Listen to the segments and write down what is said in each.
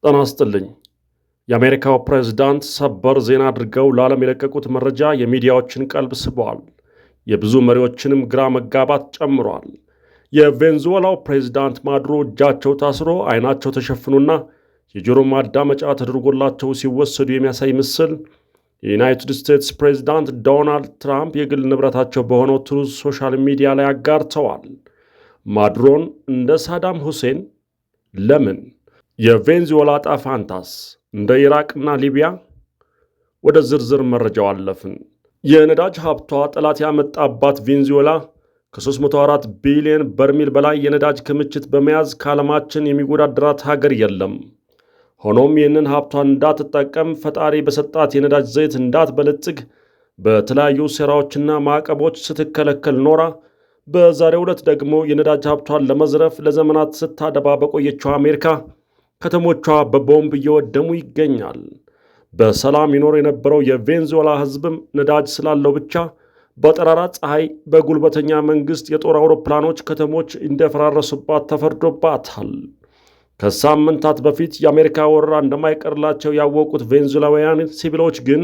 ጤና ይስጥልኝ። የአሜሪካው ፕሬዝዳንት ሰበር ዜና አድርገው ለዓለም የለቀቁት መረጃ የሚዲያዎችን ቀልብ ስበዋል። የብዙ መሪዎችንም ግራ መጋባት ጨምሯል። የቬንዙዌላው ፕሬዝዳንት ማዱሮ እጃቸው ታስሮ አይናቸው ተሸፍኖና የጆሮ ማዳመጫ ተደርጎላቸው ሲወሰዱ የሚያሳይ ምስል የዩናይትድ ስቴትስ ፕሬዝዳንት ዶናልድ ትራምፕ የግል ንብረታቸው በሆነው ትሩዝ ሶሻል ሚዲያ ላይ አጋርተዋል። ማዱሮን እንደ ሳዳም ሁሴን ለምን? የቬንዙዌላ ዕጣ ፈንታስ እንደ ኢራቅና ሊቢያ? ወደ ዝርዝር መረጃው አለፍን። የነዳጅ ሀብቷ ጠላት ያመጣባት ቬንዙዌላ ከ304 ቢሊዮን በርሜል በላይ የነዳጅ ክምችት በመያዝ ከዓለማችን የሚወዳደራት ሀገር የለም። ሆኖም ይህንን ሀብቷን እንዳትጠቀም ፈጣሪ በሰጣት የነዳጅ ዘይት እንዳትበለጽግ በተለያዩ ሴራዎችና ማዕቀቦች ስትከለከል ኖራ በዛሬው ዕለት ደግሞ የነዳጅ ሀብቷን ለመዝረፍ ለዘመናት ስታደባ በቆየችው አሜሪካ ከተሞቿ በቦምብ እየወደሙ ይገኛል። በሰላም ይኖር የነበረው የቬንዙዌላ ሕዝብም ነዳጅ ስላለው ብቻ በጠራራ ፀሐይ በጉልበተኛ መንግሥት የጦር አውሮፕላኖች ከተሞች እንደፈራረሱባት ተፈርዶባታል። ከሳምንታት በፊት የአሜሪካ ወረራ እንደማይቀርላቸው ያወቁት ቬንዙዌላውያን ሲቪሎች ግን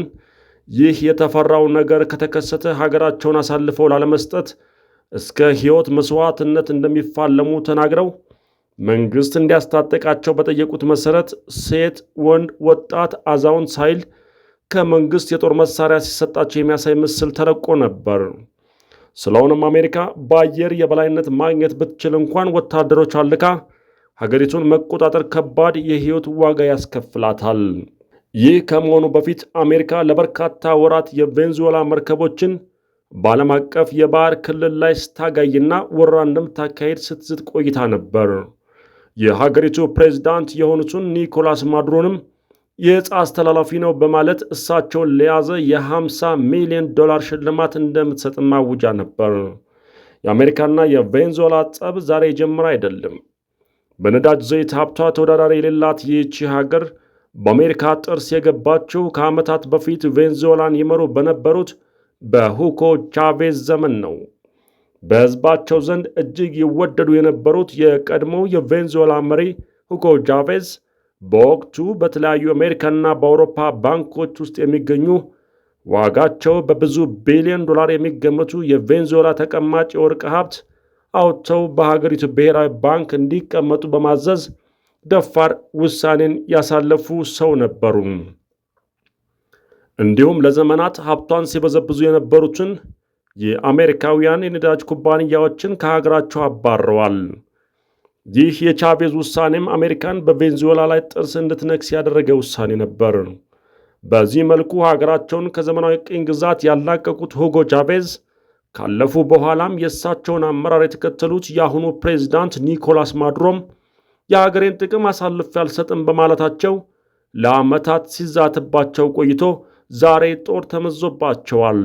ይህ የተፈራው ነገር ከተከሰተ ሀገራቸውን አሳልፈው ላለመስጠት እስከ ሕይወት መስዋዕትነት እንደሚፋለሙ ተናግረው መንግሥት እንዲያስታጠቃቸው በጠየቁት መሠረት ሴት፣ ወንድ፣ ወጣት፣ አዛውንት ሳይል ከመንግሥት የጦር መሣሪያ ሲሰጣቸው የሚያሳይ ምስል ተለቆ ነበር። ስለሆነም አሜሪካ በአየር የበላይነት ማግኘት ብትችል እንኳን ወታደሮች አልካ ሀገሪቱን መቆጣጠር ከባድ የሕይወት ዋጋ ያስከፍላታል። ይህ ከመሆኑ በፊት አሜሪካ ለበርካታ ወራት የቬንዙዌላ መርከቦችን በዓለም አቀፍ የባህር ክልል ላይ ስታጋይና ወረራ እንደምታካሄድ ስትዝት ቆይታ ነበር። የሀገሪቱ ፕሬዝዳንት የሆኑትን ኒኮላስ ማዱሮንም የዕፅ አስተላላፊ ነው በማለት እሳቸውን ለያዘ የ50 ሚሊዮን ዶላር ሽልማት እንደምትሰጥም አውጃ ነበር። የአሜሪካና የቬንዙዌላ ጸብ ዛሬ የጀመረ አይደለም። በነዳጅ ዘይት ሀብቷ ተወዳዳሪ የሌላት ይህቺ ሀገር በአሜሪካ ጥርስ የገባችው ከዓመታት በፊት ቬንዙዌላን ይመሩ በነበሩት በሁጎ ቻቬዝ ዘመን ነው። በሕዝባቸው ዘንድ እጅግ ይወደዱ የነበሩት የቀድሞው የቬንዙዌላ መሪ ሁጎ ቻቬዝ በወቅቱ በተለያዩ አሜሪካና በአውሮፓ ባንኮች ውስጥ የሚገኙ ዋጋቸው በብዙ ቢሊዮን ዶላር የሚገመቱ የቬንዙዌላ ተቀማጭ የወርቅ ሀብት አውጥተው በሀገሪቱ ብሔራዊ ባንክ እንዲቀመጡ በማዘዝ ደፋር ውሳኔን ያሳለፉ ሰው ነበሩ። እንዲሁም ለዘመናት ሀብቷን ሲበዘብዙ የነበሩትን የአሜሪካውያን የነዳጅ ኩባንያዎችን ከሀገራቸው አባረዋል። ይህ የቻቬዝ ውሳኔም አሜሪካን በቬንዙዌላ ላይ ጥርስ እንድትነክስ ያደረገ ውሳኔ ነበር። በዚህ መልኩ ሀገራቸውን ከዘመናዊ ቅኝ ግዛት ያላቀቁት ሁጎ ቻቬዝ ካለፉ በኋላም የእሳቸውን አመራር የተከተሉት የአሁኑ ፕሬዝዳንት ኒኮላስ ማዱሮም የሀገሬን ጥቅም አሳልፌ አልሰጥም በማለታቸው ለዓመታት ሲዛትባቸው ቆይቶ ዛሬ ጦር ተመዞባቸዋል።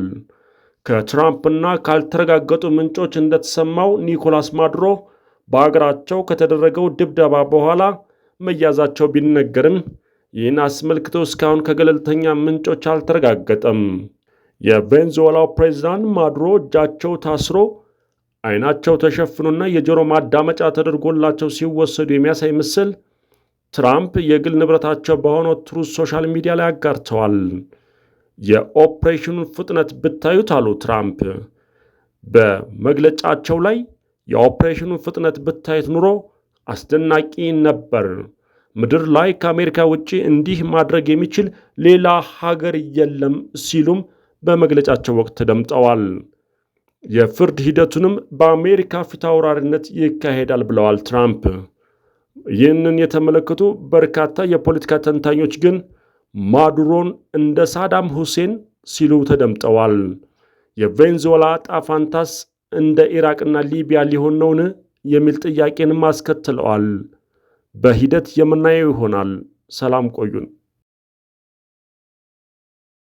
ከትራምፕና ካልተረጋገጡ ምንጮች እንደተሰማው ኒኮላስ ማዱሮ በአገራቸው ከተደረገው ድብደባ በኋላ መያዛቸው ቢነገርም ይህን አስመልክቶ እስካሁን ከገለልተኛ ምንጮች አልተረጋገጠም። የቬንዙዌላው ፕሬዝዳንት ማዱሮ እጃቸው ታስሮ አይናቸው ተሸፍኖና የጆሮ ማዳመጫ ተደርጎላቸው ሲወሰዱ የሚያሳይ ምስል ትራምፕ የግል ንብረታቸው በሆነው ትሩዝ ሶሻል ሚዲያ ላይ አጋርተዋል። የኦፕሬሽኑን ፍጥነት ብታዩት አሉ ትራምፕ በመግለጫቸው ላይ፣ የኦፕሬሽኑን ፍጥነት ብታዩት ኑሮ አስደናቂ ነበር። ምድር ላይ ከአሜሪካ ውጭ እንዲህ ማድረግ የሚችል ሌላ ሀገር የለም ሲሉም በመግለጫቸው ወቅት ተደምጠዋል። የፍርድ ሂደቱንም በአሜሪካ ፊት አውራሪነት ይካሄዳል ብለዋል ትራምፕ። ይህንን የተመለከቱ በርካታ የፖለቲካ ተንታኞች ግን ማዱሮን እንደ ሳዳም ሁሴን ሲሉ ተደምጠዋል። የቬንዙዌላ ዕጣ ፈንታስ እንደ ኢራቅና ሊቢያ ሊሆን ነውን የሚል ጥያቄንም አስከትለዋል። በሂደት የምናየው ይሆናል። ሰላም ቆዩን።